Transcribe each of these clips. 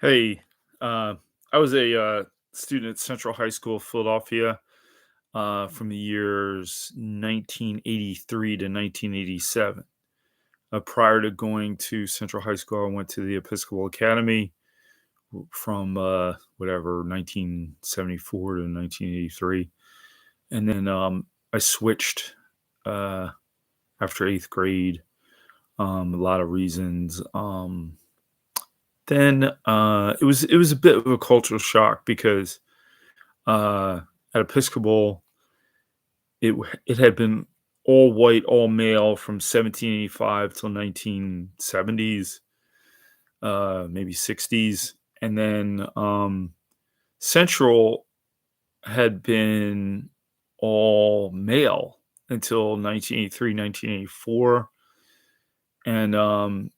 Hey, I was a student at Central High School, Philadelphia, from the years 1983 to 1987. Prior to going to Central High School, I went to the Episcopal Academy from whatever 1974 to 1983, and then I switched uh, after eighth grade. A lot of reasons. Then it was a bit of a cultural shock because at Episcopal it had been all white, all male from 1785 till 1970s, maybe 60s, and then Central had been all male until 1983, 1984, and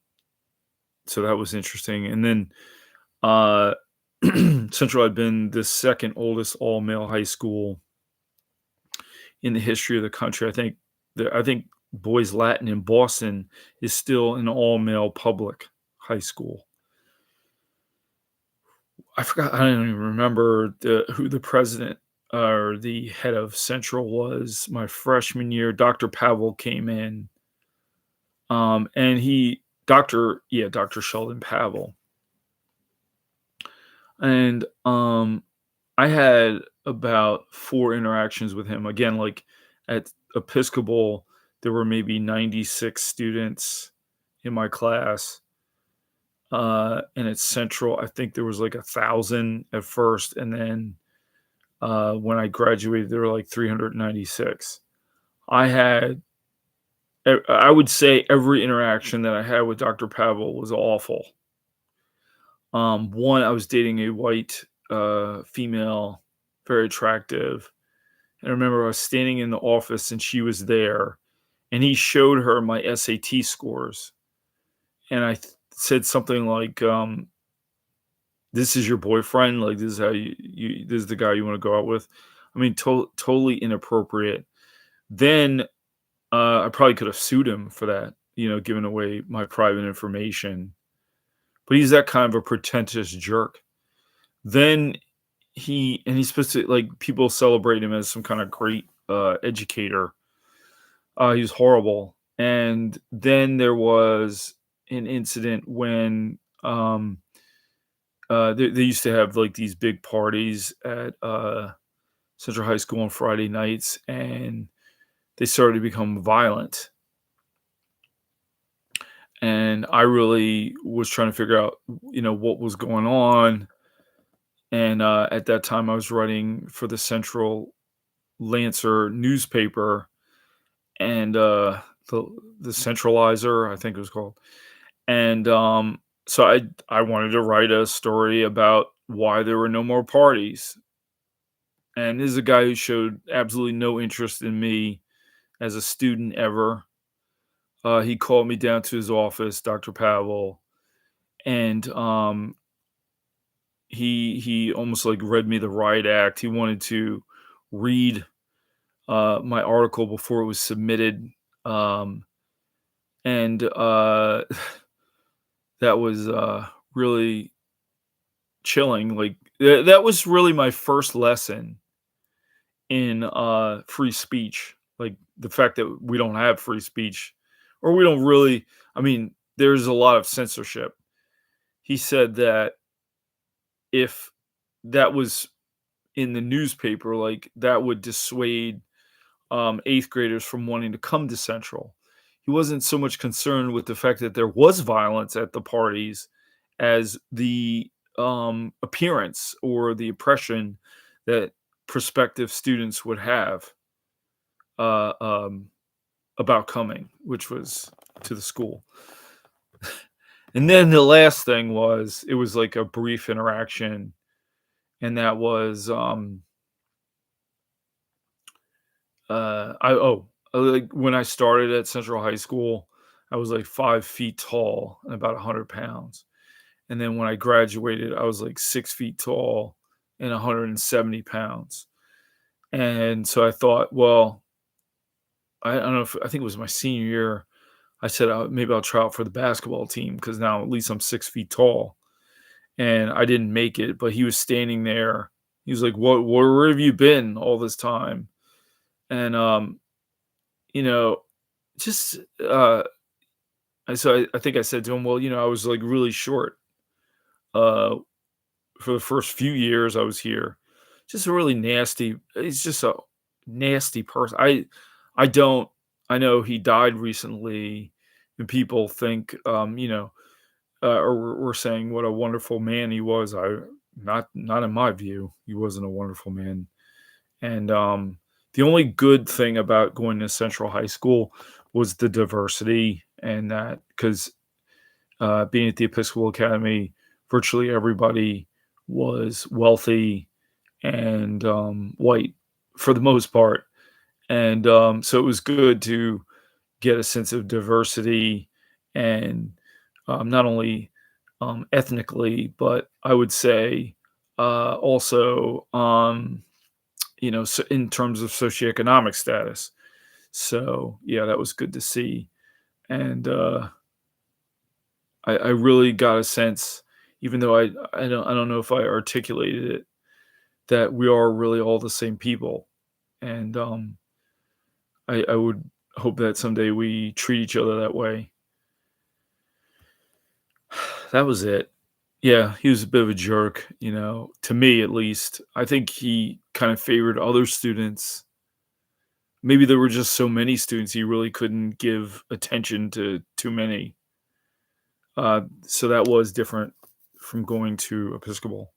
so that was interesting. And then uh, Central had been the second oldest all male high school in the history of the country. I think Boys Latin in Boston is still an all male public high school. I forgot. I don't even remember who the president or the head of Central was. My freshman year, Dr. Pavel came in, and Dr. Sheldon Pavel, and I had about 4 interactions with him. Again, like, at Episcopal, there were maybe 96 students in my class, and at Central, I think there was, like, 1,000 at first, and then, when I graduated, there were, like, 396. I had I would say every interaction that I had with Dr. Pavel was awful. One, I was dating a white, female, very attractive. And I remember I was standing in the office and she was there, and he showed her my SAT scores. And said something like, "This is your boyfriend? Like, this is how this is the guy you want to go out with?" I mean, totally inappropriate. Then I probably could have sued him for that, giving away my private information. But he's that kind of a pretentious jerk. Then he's supposed to, like, people celebrate him as some kind of great educator. He was horrible. And then there was an incident when they used to have, like, these big parties at Central High School on Friday nights, and they started to become violent. And I really was trying to figure out, what was going on. And at that time, I was writing for the Central Lancer newspaper, and the Centralizer, I think it was called. And so I wanted to write a story about why there were no more parties. And this is a guy who showed absolutely no interest in me as a student ever. He called me down to his office, Dr. Pavel, and he almost like read me the riot act. He wanted to read my article before it was submitted, um, and that was really chilling. Like, that was really my first lesson in free speech. Like, the fact that we don't have free speech, or we don't really. I mean, there's a lot of censorship. He said that if that was in the newspaper, like, that would dissuade eighth graders from wanting to come to Central. He wasn't so much concerned with the fact that there was violence at the parties as the appearance or the impression that prospective students would have uh, um, about coming, which was to the school. And then the last thing was, it was like a brief interaction, and that was like, when I started at Central High School, I was like 5 feet tall and about 100 pounds. And then when I graduated, I was like 6 feet tall and 170 pounds. And so I thought, well, I don't know, I think it was my senior year. I said, maybe I'll try out for the basketball team because now at least I'm 6 feet tall. and I didn't make it, but he was standing there. He was like, "What? Where have you been all this time?" And you know, just I think I said to him, "Well, I was like really short uh for the first few years I was here." Just a really nasty. He's just a nasty person. I don't. I know he died recently, and people think, or we're saying what a wonderful man he was. Not in my view. He wasn't a wonderful man. And the only good thing about going to Central High School was the diversity, and that because being at the Episcopal Academy, virtually everybody was wealthy and white for the most part, and so it was good to get a sense of diversity and not only ethnically, but I would say also in terms of socioeconomic status. So yeah, that was good to see, and I really got a sense, even though I don't know if I articulated it, that we are really all the same people, and I would hope that someday we treat each other that way. That was it. Yeah, he was a bit of a jerk, to me at least. I think he kind of favored other students. Maybe there were just so many students he really couldn't give attention to too many. So that was different from going to Episcopal.